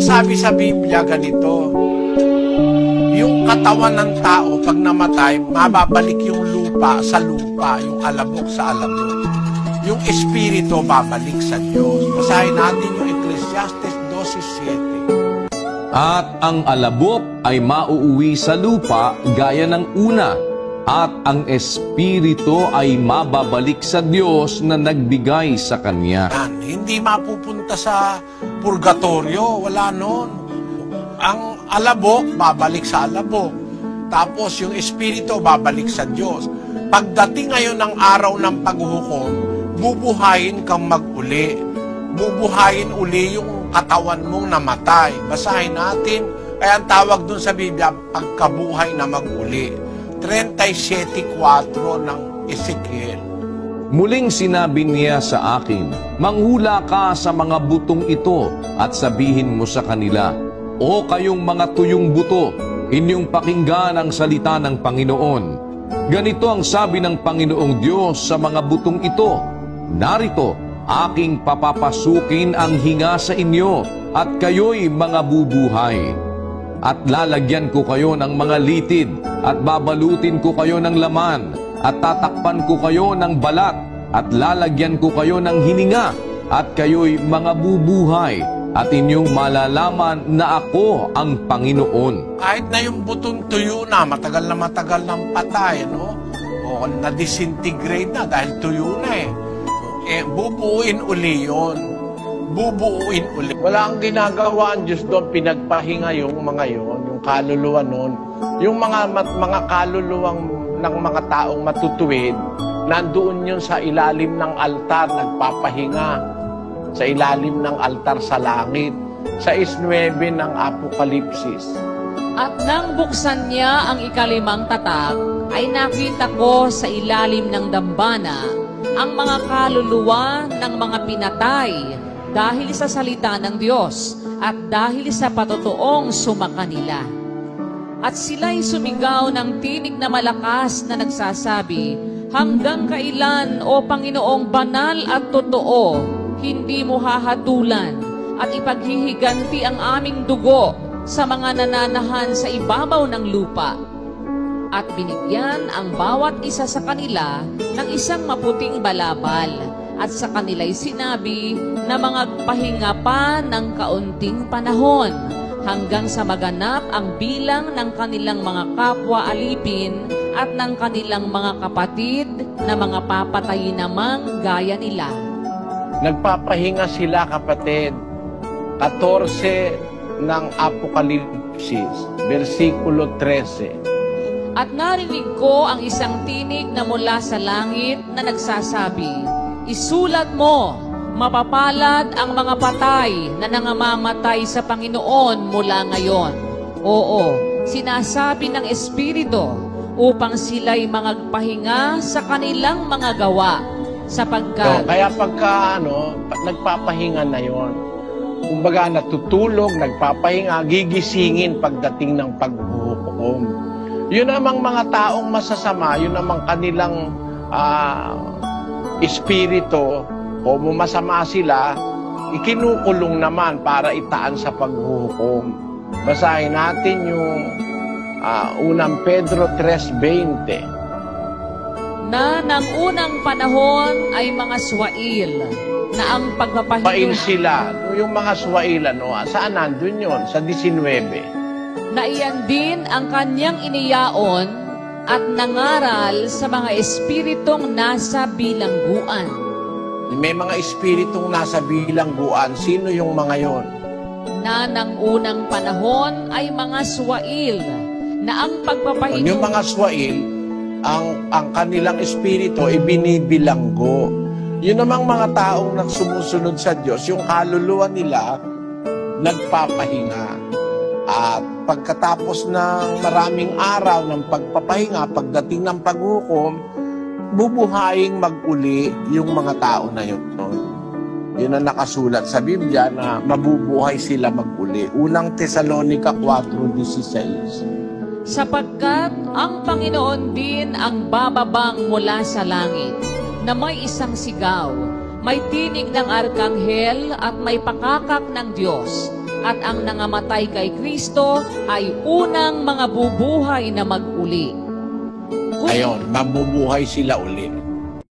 sabi sa Biblia ganito, yung katawan ng tao pag namatay, mababalik yung lupa sa lupa, yung alabok sa alabok. Yung espiritu babalik sa Diyos. Basahin natin yung Ecclesiastes 12:7. At ang alabok ay mauuwi sa lupa gaya ng una, at ang espiritu ay mababalik sa Diyos na nagbigay sa kanya. Hindi mapupunta sa purgatorio, wala nun. Ang alabok, babalik sa alabok. Tapos yung espiritu, babalik sa Diyos. Pagdating ngayon ng araw ng paghuhukom, bubuhayin kang mag-uli. Bubuhayin uli yung katawan mong namatay. Basahin natin. Kaya ang tawag dun sa Biblia, pagkabuhay na mag-uli. 37:4 ng Ezekiel. Muling sinabi niya sa akin, manghula ka sa mga butong ito at sabihin mo sa kanila, o kayong mga tuyong buto, inyong pakinggan ang salita ng Panginoon. Ganito ang sabi ng Panginoong Diyos sa mga butong ito, narito, aking papapasukin ang hinga sa inyo at kayo'y mga bubuhay. At lalagyan ko kayo ng mga litid at babalutin ko kayo ng laman at tatakpan ko kayo ng balat at lalagyan ko kayo ng hininga at kayo'y mga bubuhay at inyong malalaman na ako ang Panginoon. Kahit na yung butong tuyo na, matagal ng patay, no? O na-disintegrate na dahil tuyo na bubuuin uli yun. Bubuuin uli. Wala ang ginagawa ang Diyos doon, pinagpahinga yung mga yon, yung kaluluwa noon. Yung mga kaluluwang ng mga taong matutuwid, nandoon yun sa ilalim ng altar, nagpapahinga. Sa ilalim ng altar sa langit. Sa 9 ng Apokalipsis. At nang buksan niya ang ikalimang tatak, ay nakita ko sa ilalim ng dambana ang mga kaluluwa ng mga pinatay dahil sa salita ng Diyos at dahil sa patotoong sumakanila. At sila'y sumigaw ng tinig na malakas na nagsasabi, hanggang kailan, O Panginoong banal at totoo, hindi mo hahatulan at ipaghihiganti ang aming dugo sa mga nananahan sa ibabaw ng lupa. At binigyan ang bawat isa sa kanila ng isang maputing balabal. At sa kanila'y sinabi na magpahinga pa ng kaunting panahon hanggang sa maganap ang bilang ng kanilang mga kapwa alipin at ng kanilang mga kapatid na mga papatayin namang gaya nila. Nagpapahinga sila, kapatid. 14 ng Apokalipsis, versikulo 13. At narinig ko ang isang tinig na mula sa langit na nagsasabi, isulat mo, mapapalad ang mga patay na nangamamatay sa Panginoon mula ngayon. Oo, sinasabi ng Espiritu upang sila'y magpahinga sa kanilang mga gawa, sapagkat... Kaya pagka nagpapahinga na yon, kumbaga natutulog, nagpapahinga, gigisingin pagdating ng paghuhukom. Yun namang mga taong masasama, yun namang kanilang espiritu o masama sila, ikinukulong naman para itaan sa paghuhukom. Basahin natin yung 1 Pedro 3:20. Na ng unang panahon ay mga swail, na ang pagpapahinga... Pail sila. Yung mga swail, saan nandun yun? Sa 19. Na iyan din ang kanyang iniyaon at nangaral sa mga espiritong nasa bilangguan. May mga espiritong nasa bilangguan. Sino yung mga yon? Na ng unang panahon ay mga swail, na ang pagpapahinga... Yung mga swail, ang kanilang espiritu ay binibilanggo. Yun namang mga taong nagsumusunod sa Diyos, yung kaluluwa nila nagpapahinga. At pagkatapos ng maraming araw ng pagpapahinga, pagdating ng paghukom, bubuhaing mag-uli yung mga tao na yun. Yun ang nakasulat sa Biblia na mabubuhay sila mag-uli. Unang Tesalonica 4:16. Sapagkat ang Panginoon din ang bababang mula sa langit, na may isang sigaw, may tinig ng arkanghel at may pakakak ng Diyos, at ang nangamatay kay Kristo ay unang mga bubuhay na mag-uli. Ayon, mabubuhay sila uli.